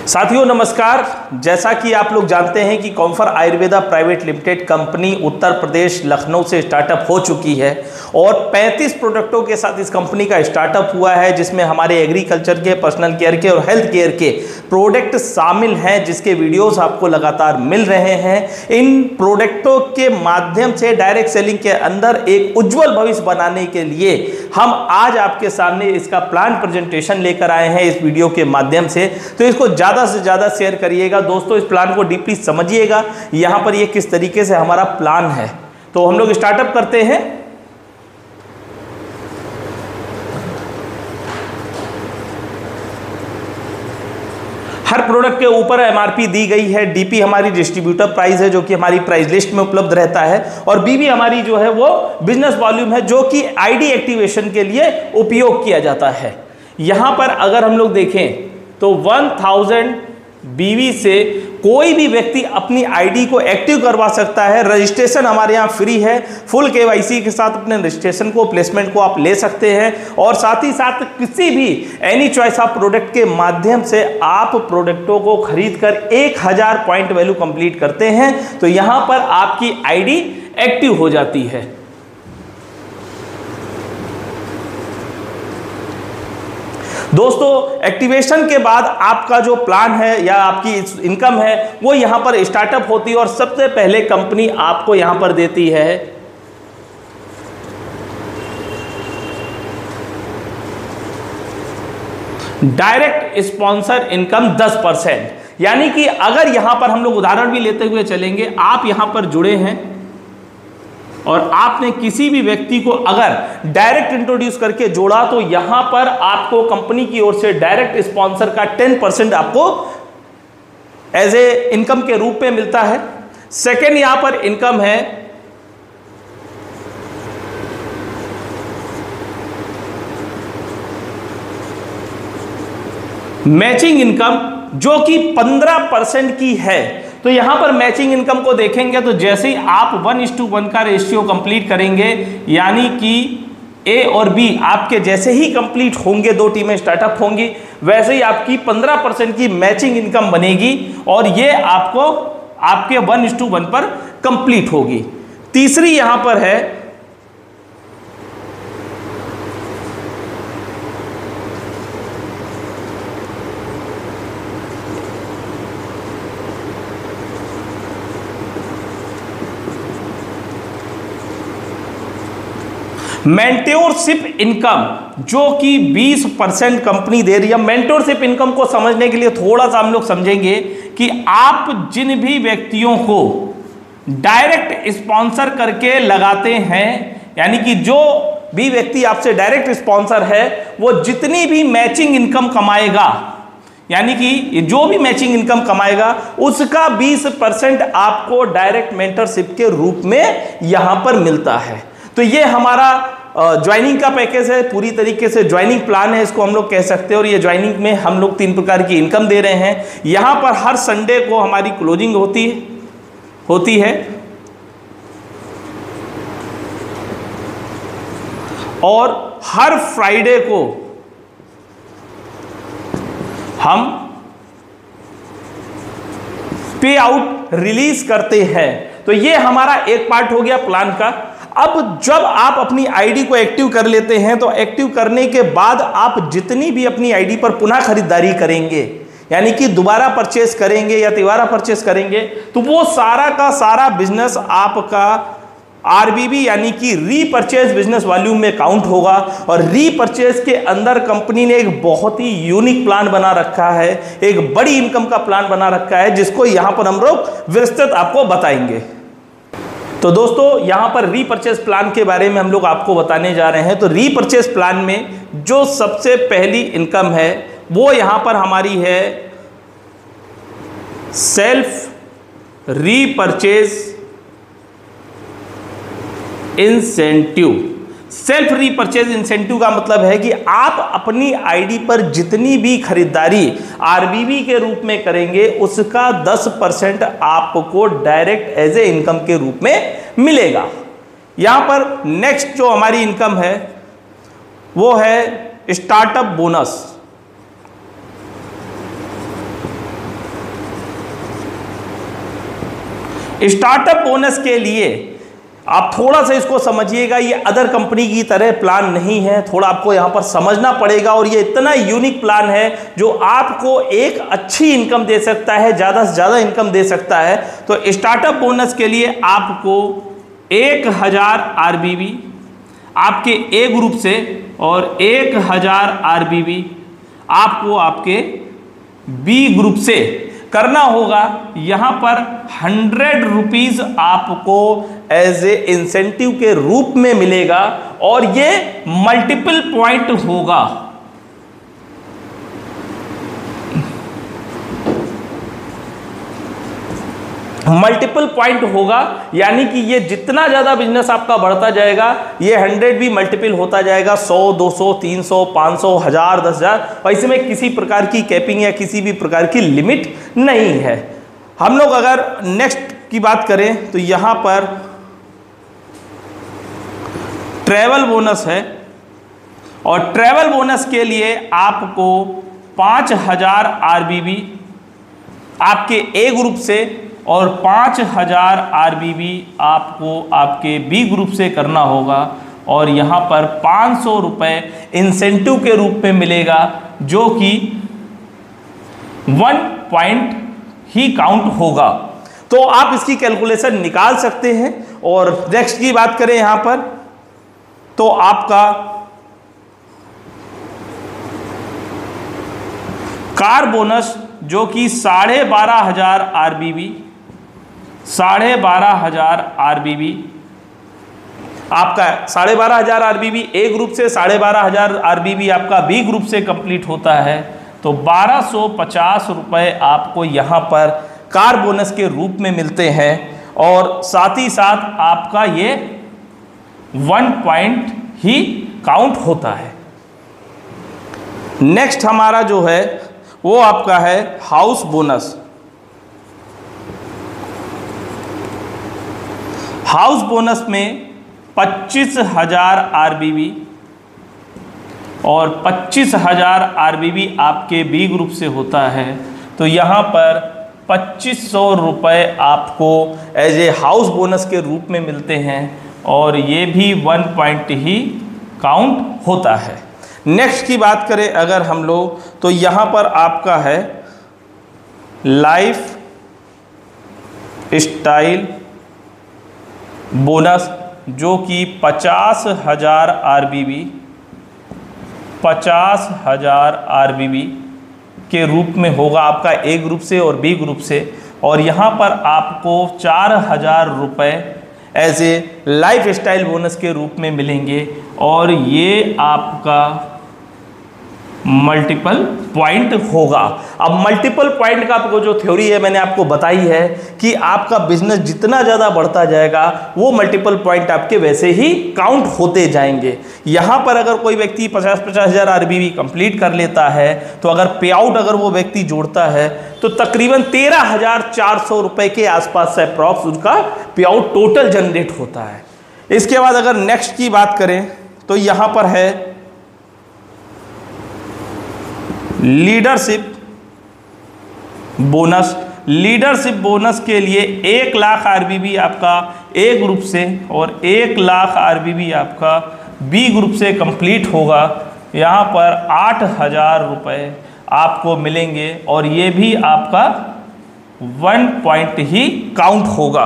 साथियों नमस्कार। जैसा कि आप लोग जानते हैं कि कॉम्फर Ayurveda private limited company Uttar Pradesh Lucknow से स्टार्टअप हो चुकी है और 35 प्रोडक्टों के साथ इस कंपनी का स्टार्टअप हुआ है, जिसमें हमारे एग्रीकल्चर के, पर्सनल केयर के और हेल्थ केयर के प्रोडक्ट शामिल हैं, जिसके वीडियोस आपको लगातार मिल रहे हैं। इन प्रोडक्टों के माध्यम से डायरेक्ट सेलिंग के अंदर एक उज्जवल भविष्य बनाने के लिए हम आज आपके सामने इसका प्लान प्रेजेंटेशन लेकर आए हैं इस वीडियो के माध्यम से। तो इसको ज़्यादा से ज़्यादा शेयर करिएगा दोस्तों, इस प्लान को डीपली समझिएगा यहाँ पर ये किस तरीके से हमारा प्लान है। तो हम लोग स्टार्टअप करते हैं। हर प्रोडक्ट के ऊपर एमआरपी दी गई है। डीपी हमारी डिस्ट्रीब्यूटर प्राइस है जो कि हमारी प्राइस लिस्ट में उपलब्ध रहता है, और बीबी हमारी जो है वो बिजनेस वॉल्यूम है जो कि आईडी एक्टिवेशन के लिए उपयोग किया जाता है। यहां पर अगर हम लोग देखें तो 1000 बीवी से कोई भी व्यक्ति अपनी आईडी को एक्टिव करवा सकता है। रजिस्ट्रेशन हमारे यहाँ फ्री है। फुल केवाईसी के साथ अपने रजिस्ट्रेशन को, प्लेसमेंट को आप ले सकते हैं, और साथ ही साथ किसी भी एनी चॉइस ऑफ प्रोडक्ट के माध्यम से आप प्रोडक्टों को खरीद कर 1000 पॉइंट वैल्यू कंप्लीट करते हैं तो यहाँ पर आपकी आईडी एक्टिव हो जाती है। दोस्तों एक्टिवेशन के बाद आपका जो प्लान है या आपकी इनकम है वो यहां पर स्टार्टअप होती है, और सबसे पहले कंपनी आपको यहां पर देती है डायरेक्ट स्पॉन्सर इनकम 10%। यानी कि अगर यहां पर हम लोग उदाहरण भी लेते हुए चलेंगे, आप यहां पर जुड़े हैं और आपने किसी भी व्यक्ति को अगर डायरेक्ट इंट्रोड्यूस करके जोड़ा तो यहां पर आपको कंपनी की ओर से डायरेक्ट स्पॉन्सर का 10% आपको एज ए इनकम के रूप में मिलता है। सेकेंड यहां पर इनकम है मैचिंग इनकम, जो कि 15% की है। तो यहां पर मैचिंग इनकम को देखेंगे तो जैसे ही आप 1:1 का रेशियो कंप्लीट करेंगे, यानी कि ए और बी आपके जैसे ही कंप्लीट होंगे, दो टीमें स्टार्टअप होंगी, वैसे ही आपकी 15% की मैचिंग इनकम बनेगी और ये आपको आपके 1:1 पर कंप्लीट होगी। तीसरी यहां पर है मेंटोरशिप इनकम, जो कि 20% कंपनी दे रही है। मेंटोरशिप इनकम को समझने के लिए थोड़ा सा हम लोग समझेंगे कि आप जिन भी व्यक्तियों को डायरेक्ट स्पॉन्सर करके लगाते हैं, यानी कि जो भी व्यक्ति आपसे डायरेक्ट स्पॉन्सर है वो जितनी भी मैचिंग इनकम कमाएगा, यानी कि जो भी मैचिंग इनकम कमाएगा उसका 20% आपको डायरेक्ट मेंटरशिप के रूप में यहां पर मिलता है। तो ये हमारा ज्वाइनिंग का पैकेज है, पूरी तरीके से ज्वाइनिंग प्लान है इसको हम लोग कह सकते हैं। और ये ज्वाइनिंग में हम लोग 3 प्रकार की इनकम दे रहे हैं। यहाँ पर हर संडे को हमारी क्लोजिंग होती है और हर फ्राइडे को हम पे आउट रिलीज करते हैं। तो ये हमारा एक पार्ट हो गया प्लान का। अब जब आप अपनी आईडी को एक्टिव कर लेते हैं तो एक्टिव करने के बाद आप जितनी भी अपनी आईडी पर पुनः खरीदारी करेंगे, यानी कि दोबारा परचेस करेंगे या तिबारा परचेस करेंगे, तो वो सारा का सारा बिजनेस आपका आरबीबी यानी कि रीपरचेज बिजनेस वॉल्यूम में काउंट होगा। और रीपरचेज के अंदर कंपनी ने एक बहुत ही यूनिक प्लान बना रखा है, एक बड़ी इनकम का प्लान बना रखा है, जिसको यहां पर हम लोग विस्तृत आपको बताएंगे। तो दोस्तों यहां पर रीपरचेज प्लान के बारे में हम लोग आपको बताने जा रहे हैं। तो रीपरचेज प्लान में जो सबसे पहली इनकम है वो यहां पर हमारी है self repurchase incentive. Self repurchase incentive का मतलब है कि आप अपनी आईडी पर जितनी भी खरीदारी आरबीबी के रूप में करेंगे उसका 10% आपको डायरेक्ट एज ए इनकम के रूप में मिलेगा। यहां पर नेक्स्ट जो हमारी इनकम है वो है स्टार्टअप बोनस। स्टार्टअप बोनस के लिए आप थोड़ा सा इसको समझिएगा, ये अदर कंपनी की तरह प्लान नहीं है, थोड़ा आपको यहां पर समझना पड़ेगा। और ये इतना यूनिक प्लान है जो आपको एक अच्छी इनकम दे सकता है, ज़्यादा से ज़्यादा इनकम दे सकता है। तो स्टार्टअप बोनस के लिए आपको 1000 RBB आपके ए ग्रुप से और 1000 RBB आपको आपके बी ग्रुप से करना होगा। यहां पर 100 रुपीज आपको एज ए इंसेंटिव के रूप में मिलेगा और ये मल्टीपल पॉइंट होगा। मल्टीपल पॉइंट होगा, यानी कि ये जितना ज्यादा बिजनेस आपका बढ़ता जाएगा ये 100 भी मल्टीपल होता जाएगा, 100, 200, 300, 500, 1000, 10,000। और इसमें किसी प्रकार की कैपिंग या किसी भी प्रकार की लिमिट नहीं है। हम लोग अगर नेक्स्ट की बात करें तो यहां पर ट्रैवल बोनस है और ट्रैवल बोनस के लिए आपको 5000 RBB आपके ए ग्रुप से और 5000 RBB आपको आपके बी ग्रुप से करना होगा। और यहाँ पर 500 रुपये इंसेंटिव के रूप में मिलेगा, जो कि 1 पॉइंट ही काउंट होगा। तो आप इसकी कैलकुलेशन निकाल सकते हैं। और नेक्स्ट की बात करें यहाँ पर तो आपका कार बोनस जो कि 12,500 RBB, 12,500 RBB आपका 12,500 RBB ए ग्रुप से, 12,500 RBB आपका बी ग्रुप से कंप्लीट होता है। तो 1250 रुपये आपको यहाँ पर कार बोनस के रूप में मिलते हैं और साथ ही साथ आपका ये 1 पॉइंट ही काउंट होता है। नेक्स्ट हमारा जो है वो आपका है हाउस बोनस। हाउस बोनस में 25,000 RBB और 25,000 RBB आपके बी ग्रुप से होता है। तो यहाँ पर 2500 रुपये आपको एज ए हाउस बोनस के रूप में मिलते हैं और ये भी 1 पॉइंट ही काउंट होता है। नेक्स्ट की बात करें अगर हम लोग तो यहाँ पर आपका है लाइफ स्टाइल बोनस जो कि 50,000 RBB, 50,000 RBB के रूप में होगा आपका ए ग्रुप से और बी ग्रुप से। और यहाँ पर आपको 4,000 रुपये as a lifestyle bonus के रूप में मिलेंगे और ये आपका मल्टीपल पॉइंट होगा। अब मल्टीपल पॉइंट का आपको जो थ्योरी है मैंने आपको बताई है कि आपका बिजनेस जितना ज़्यादा बढ़ता जाएगा वो मल्टीपल पॉइंट आपके वैसे ही काउंट होते जाएंगे। यहाँ पर अगर कोई व्यक्ति 50,000 RBB कंप्लीट कर लेता है तो अगर पे आउट अगर वो व्यक्ति जोड़ता है तो तकरीबन 13,400 रुपये के आसपास से अप्रॉक्स उसका पे आउट टोटल जनरेट होता है। इसके बाद अगर नेक्स्ट की बात करें तो यहाँ पर है लीडरशिप बोनस। लीडरशिप बोनस के लिए 1 लाख RBB आपका ए ग्रुप से और 1 लाख RBB आपका बी ग्रुप से कंप्लीट होगा। यहाँ पर 8,000 रुपये आपको मिलेंगे और ये भी आपका 1 पॉइंट ही काउंट होगा।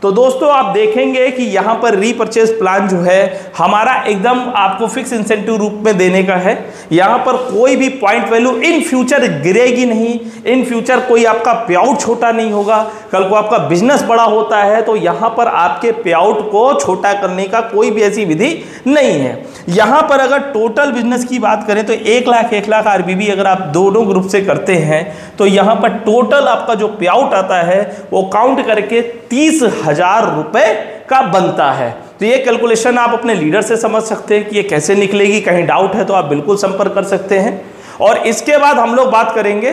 तो दोस्तों आप देखेंगे कि यहाँ पर रीपरचेज प्लान जो है हमारा एकदम आपको फिक्स इंसेंटिव रूप में देने का है। यहाँ पर कोई भी पॉइंट वैल्यू इन फ्यूचर गिरेगी नहीं, इन फ्यूचर कोई आपका पे आउट छोटा नहीं होगा। कल को आपका बिजनेस बड़ा होता है तो यहाँ पर आपके पे आउट को छोटा करने का कोई भी ऐसी विधि नहीं है। यहाँ पर अगर टोटल बिजनेस की बात करें तो 1 लाख RBB अगर आप दोनों ग्रुप से करते हैं तो यहाँ पर टोटल आपका जो पे आउट आता है वो काउंट करके 30,000 रुपये का बनता है। तो ये कैलकुलेशन आप अपने लीडर से समझ सकते हैं कि ये कैसे निकलेगी। कहीं डाउट है तो आप बिल्कुल संपर्क कर सकते हैं। और इसके बाद हम लोग बात करेंगे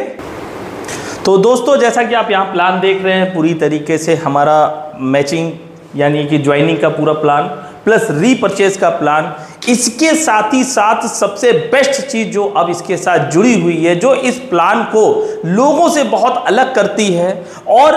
तो दोस्तों जैसा कि आप यहाँ प्लान देख रहे हैं पूरी तरीके से हमारा मैचिंग यानी कि ज्वाइनिंग का पूरा प्लान प्लस रीपरचेज का प्लान। इसके साथ ही साथ सबसे बेस्ट चीज़ जो अब इसके साथ जुड़ी हुई है, जो इस प्लान को लोगों से बहुत अलग करती है और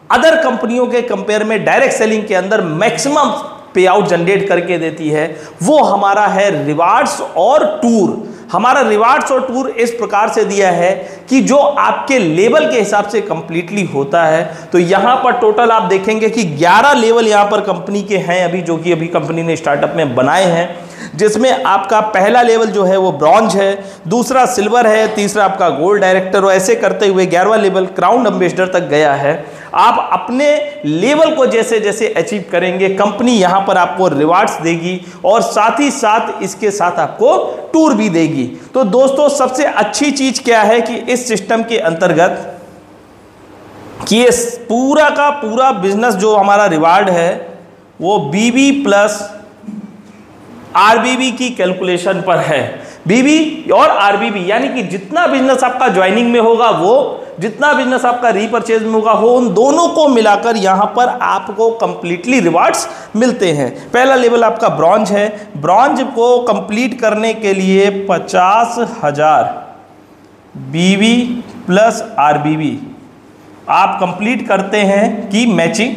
अदर कंपनियों के कंपेयर में डायरेक्ट सेलिंग के अंदर मैक्सिमम पे आउट जनरेट करके देती है, वो हमारा है रिवार्ड्स और टूर। हमारा रिवार्ड्स और टूर इस प्रकार से दिया है कि जो आपके लेवल के हिसाब से कंप्लीटली होता है। तो यहां पर टोटल आप देखेंगे कि 11 लेवल यहां पर कंपनी के हैं अभी, जो कि अभी कंपनी ने स्टार्टअप में बनाए हैं, जिसमें आपका पहला लेवल जो है वो ब्रॉन्ज है, दूसरा सिल्वर है, तीसरा आपका गोल्ड डायरेक्टर, और ऐसे करते हुए 11वां लेवल क्राउन एम्बेसडर तक गया है। आप अपने लेवल को जैसे जैसे अचीव करेंगे, कंपनी यहां पर आपको रिवार्ड्स देगी और साथ ही साथ इसके साथ आपको टूर भी देगी। तो दोस्तों सबसे अच्छी चीज क्या है कि इस सिस्टम के अंतर्गत कि ये पूरा का पूरा बिजनेस जो हमारा रिवार्ड है वो बीबी प्लस आरबीबी की कैलकुलेशन पर है। बीबी और आरबीबी यानी कि जितना बिजनेस आपका ज्वाइनिंग में होगा, वो जितना बिजनेस आपका रीपरचेज में होगा, हो उन दोनों को मिलाकर यहां पर आपको कंप्लीटली रिवार्ड्स मिलते हैं। पहला लेवल आपका ब्रॉन्ज है। ब्रॉन्ज को कंप्लीट करने के लिए 50,000 बीबी प्लस आरबीबी आप कंप्लीट करते हैं कि मैचिंग,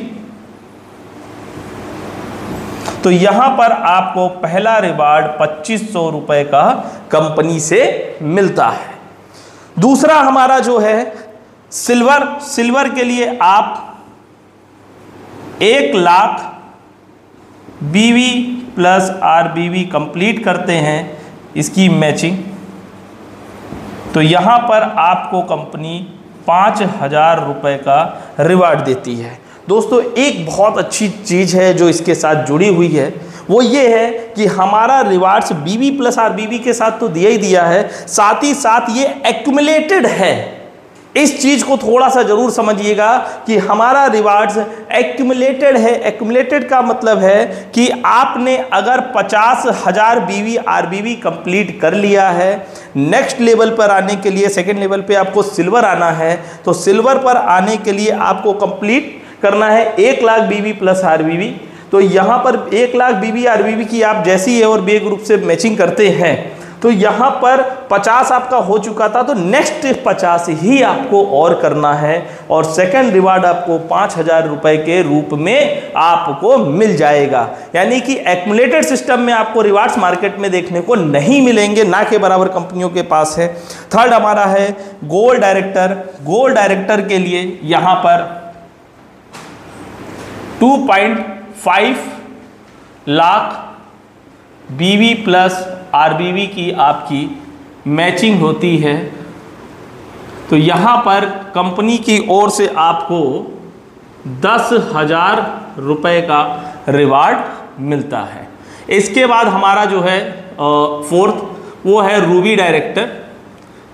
तो यहां पर आपको पहला रिवार्ड 2500 रुपए का कंपनी से मिलता है। दूसरा हमारा जो है सिल्वर के लिए आप 1 लाख बीवी प्लस आरबीवी कंप्लीट करते हैं इसकी मैचिंग, तो यहां पर आपको कंपनी 5,000 रुपए का रिवार्ड देती है। दोस्तों एक बहुत अच्छी चीज़ है जो इसके साथ जुड़ी हुई है, वो ये है कि हमारा रिवार्ड्स बीबी प्लस आरबीबी के साथ तो दिया ही दिया है, साथ ही साथ ये एक्यूमुलेटेड है। इस चीज़ को थोड़ा सा जरूर समझिएगा कि हमारा रिवार्ड्स एक्यूमुलेटेड है। एक्यूमुलेटेड का मतलब है कि आपने अगर 50,000 बीवी आरबीवी कंप्लीट कर लिया है, नेक्स्ट लेवल पर आने के लिए, सेकेंड लेवल पे आपको सिल्वर आना है, तो सिल्वर पर आने के लिए आपको कंप्लीट करना है 1 लाख बीबी प्लस आरबीवी। तो यहां पर 1 लाख बीबी आरबीवी की आप जैसी ए और बी ग्रुप से मैचिंग करते हैं, तो यहां पर 50 आपका हो चुका था, तो नेक्स्ट 50 ही आपको और करना है, और सेकंड रिवार्ड आपको 5,000 रुपए के रूप में आपको मिल जाएगा। यानी कि एक्युमुलेटेड सिस्टम में आपको रिवार्ड्स मार्केट में देखने को नहीं मिलेंगे, ना के बराबर कंपनियों के पास है। थर्ड हमारा है गोल्ड डायरेक्टर। गोल्ड डायरेक्टर के लिए यहां पर 2.5 लाख बीवी प्लस आरबीवी की आपकी मैचिंग होती है, तो यहां पर कंपनी की ओर से आपको 10,000 रुपए का रिवार्ड मिलता है। इसके बाद हमारा जो है फोर्थ वो है रूबी डायरेक्टर।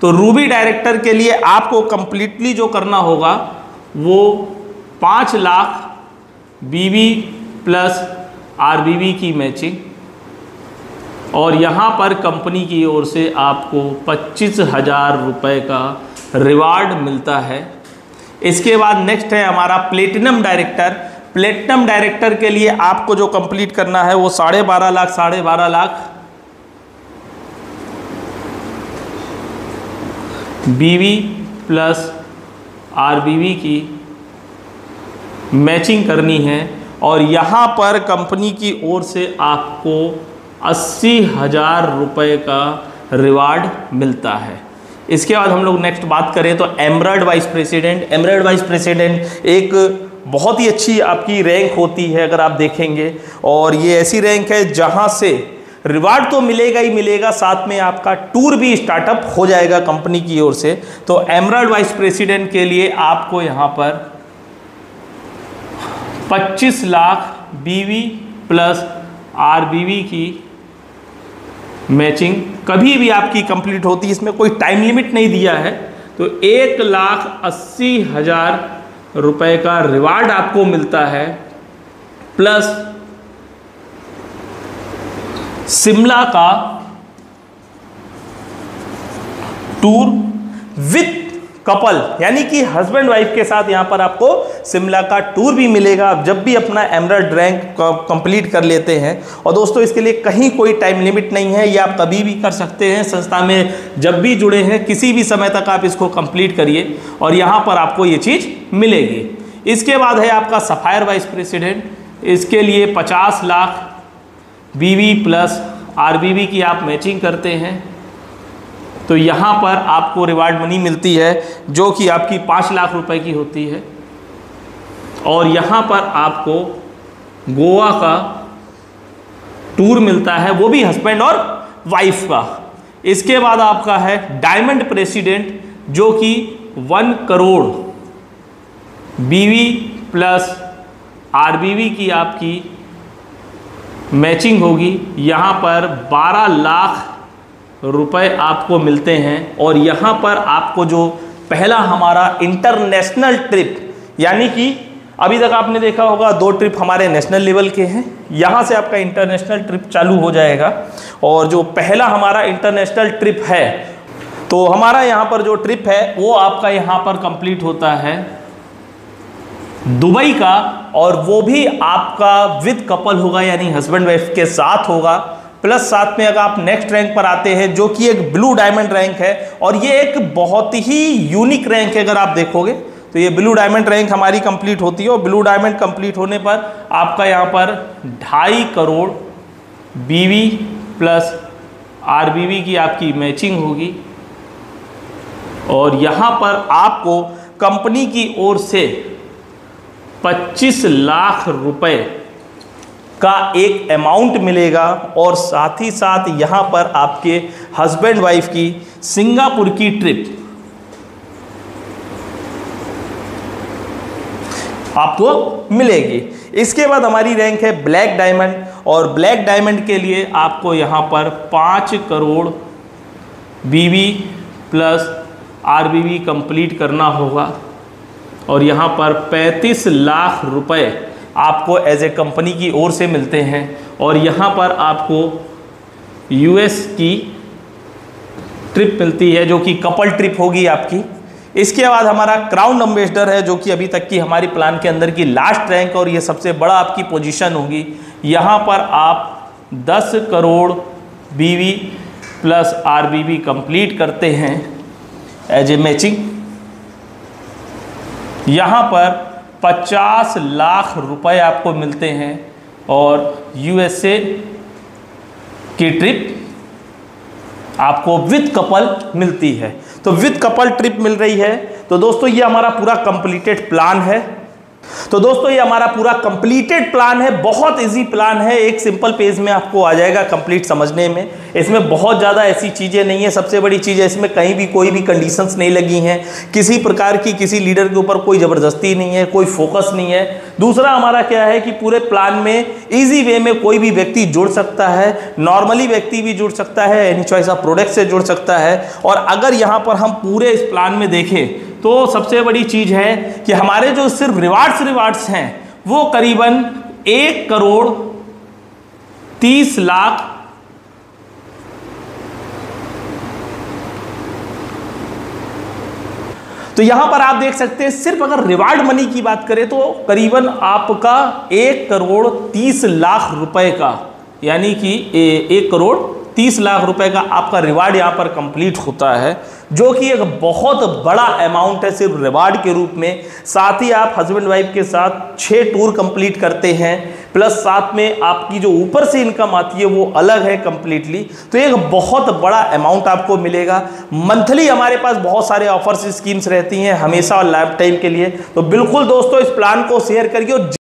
तो रूबी डायरेक्टर के लिए आपको कंप्लीटली जो करना होगा वो 5 लाख बीवी प्लस आरबीवी की मैचिंग, और यहाँ पर कंपनी की ओर से आपको 25,000 रुपए का रिवार्ड मिलता है। इसके बाद नेक्स्ट है हमारा प्लेटिनम डायरेक्टर। प्लेटिनम डायरेक्टर के लिए आपको जो कंप्लीट करना है वो 12.5 लाख बीवी प्लस आरबीवी की मैचिंग करनी है, और यहाँ पर कंपनी की ओर से आपको 80,000 रुपए का रिवार्ड मिलता है। इसके बाद हम लोग नेक्स्ट बात करें तो emerald vice president. Emerald vice president एक बहुत ही अच्छी आपकी रैंक होती है अगर आप देखेंगे, और ये ऐसी रैंक है जहाँ से रिवार्ड तो मिलेगा ही मिलेगा, साथ में आपका टूर भी स्टार्टअप हो जाएगा कंपनी की ओर से। तो एमरल्ड वाइस प्रेसिडेंट के लिए आपको यहाँ पर 25 लाख बीवी प्लस आरबीवी की मैचिंग कभी भी आपकी कंप्लीट होती है, इसमें कोई टाइम लिमिट नहीं दिया है। तो 1,80,000 रुपए का रिवार्ड आपको मिलता है, प्लस शिमला का टूर विथ कपल, यानी कि हस्बैंड वाइफ के साथ यहां पर आपको शिमला का टूर भी मिलेगा आप जब भी अपना एमरल्ड रैंक कंप्लीट कर लेते हैं। और दोस्तों इसके लिए कहीं कोई टाइम लिमिट नहीं है, ये आप कभी भी कर सकते हैं। संस्था में जब भी जुड़े हैं किसी भी समय तक आप इसको कंप्लीट करिए और यहां पर आपको ये चीज़ मिलेगी। इसके बाद है आपका सफायर वाइस प्रेसिडेंट, इसके लिए 50 लाख बीवी प्लस आरबीवी की आप मैचिंग करते हैं तो यहाँ पर आपको रिवार्ड मनी मिलती है जो कि आपकी 5 लाख रुपए की होती है। और यहाँ पर आपको गोवा का टूर मिलता है, वो भी हस्बैंड और वाइफ का। इसके बाद आपका है डायमंड प्रेसिडेंट जो कि 1 करोड़ बीवी प्लस आरबीवी की आपकी मैचिंग होगी। यहाँ पर 12 लाख रुपए आपको मिलते हैं। और यहाँ पर आपको जो पहला हमारा इंटरनेशनल ट्रिप, यानी कि अभी तक आपने देखा होगा 2 ट्रिप हमारे नेशनल लेवल के हैं, यहाँ से आपका इंटरनेशनल ट्रिप चालू हो जाएगा। और जो पहला हमारा इंटरनेशनल ट्रिप है तो हमारा यहाँ पर जो ट्रिप है वो आपका यहाँ पर कंप्लीट होता है दुबई का, और वो भी आपका विद कपल होगा, यानी हस्बैंड वाइफ के साथ होगा। प्लस साथ में अगर आप नेक्स्ट रैंक पर आते हैं जो कि एक ब्लू डायमंड रैंक है, और ये एक बहुत ही यूनिक रैंक है। अगर आप देखोगे तो ये ब्लू डायमंड रैंक हमारी कंप्लीट होती है, और ब्लू डायमंड कंप्लीट होने पर आपका यहाँ पर 2.5 करोड़ बीवी प्लस आरबीवी की आपकी मैचिंग होगी। और यहाँ पर आपको कंपनी की ओर से 25 लाख रुपए का एक अमाउंट मिलेगा। और साथ ही साथ यहाँ पर आपके हस्बैंड वाइफ की सिंगापुर की ट्रिप आपको मिलेगी। इसके बाद हमारी रैंक है ब्लैक डायमंड, और ब्लैक डायमंड के लिए आपको यहाँ पर 5 करोड़ बीवी प्लस आरबीवी कंप्लीट करना होगा। और यहाँ पर 35 लाख रुपए आपको एज ए कंपनी की ओर से मिलते हैं। और यहाँ पर आपको यूएस की ट्रिप मिलती है जो कि कपल ट्रिप होगी आपकी। इसके बाद हमारा क्राउन एम्बेसडर है जो कि अभी तक की हमारी प्लान के अंदर की लास्ट रैंक, और ये सबसे बड़ा आपकी पोजीशन होगी। यहाँ पर आप 10 करोड़ बीवी प्लस आरबीवी कंप्लीट करते हैं एज ए मैचिंग। यहाँ पर 50 लाख रुपए आपको मिलते हैं, और यूएसए की ट्रिप आपको विद कपल मिलती है। तो विद कपल ट्रिप मिल रही है। तो दोस्तों ये हमारा पूरा कंप्लीटेड प्लान है। बहुत इजी प्लान है, एक सिंपल पेज में आपको आ जाएगा कंप्लीट समझने में। इसमें बहुत ज़्यादा ऐसी चीज़ें नहीं है। सबसे बड़ी चीज़ है इसमें कहीं भी कोई भी कंडीशंस नहीं लगी हैं, किसी प्रकार की किसी लीडर के ऊपर कोई ज़बरदस्ती नहीं है, कोई फोकस नहीं है। दूसरा हमारा क्या है कि पूरे प्लान में ईजी वे में कोई भी व्यक्ति जुड़ सकता है, नॉर्मली व्यक्ति भी जुड़ सकता है, एनी चॉइस ऑफ प्रोडक्ट से जुड़ सकता है। और अगर यहाँ पर हम पूरे इस प्लान में देखें तो सबसे बड़ी चीज़ है कि हमारे जो सिर्फ रिवार्ड्स हैं वो करीबन 1 करोड़ 30 लाख तो यहां पर आप देख सकते हैं सिर्फ अगर रिवार्ड मनी की बात करें तो करीबन आपका 1 करोड़ 30 लाख रुपए का, यानी कि 1 करोड़ 30 लाख रुपए का आपका रिवार्ड यहां पर कंप्लीट होता है, जो कि एक बहुत बड़ा अमाउंट है सिर्फ रिवार्ड के रूप में। साथ ही आप हस्बैंड वाइफ के साथ 6 टूर कंप्लीट करते हैं, प्लस साथ में आपकी जो ऊपर से इनकम आती है वो अलग है कंप्लीटली। तो एक बहुत बड़ा अमाउंट आपको मिलेगा। मंथली हमारे पास बहुत सारे ऑफर्स स्कीम्स रहती हैं हमेशा और लाइफ टाइम के लिए। तो बिल्कुल दोस्तों इस प्लान को शेयर करिए।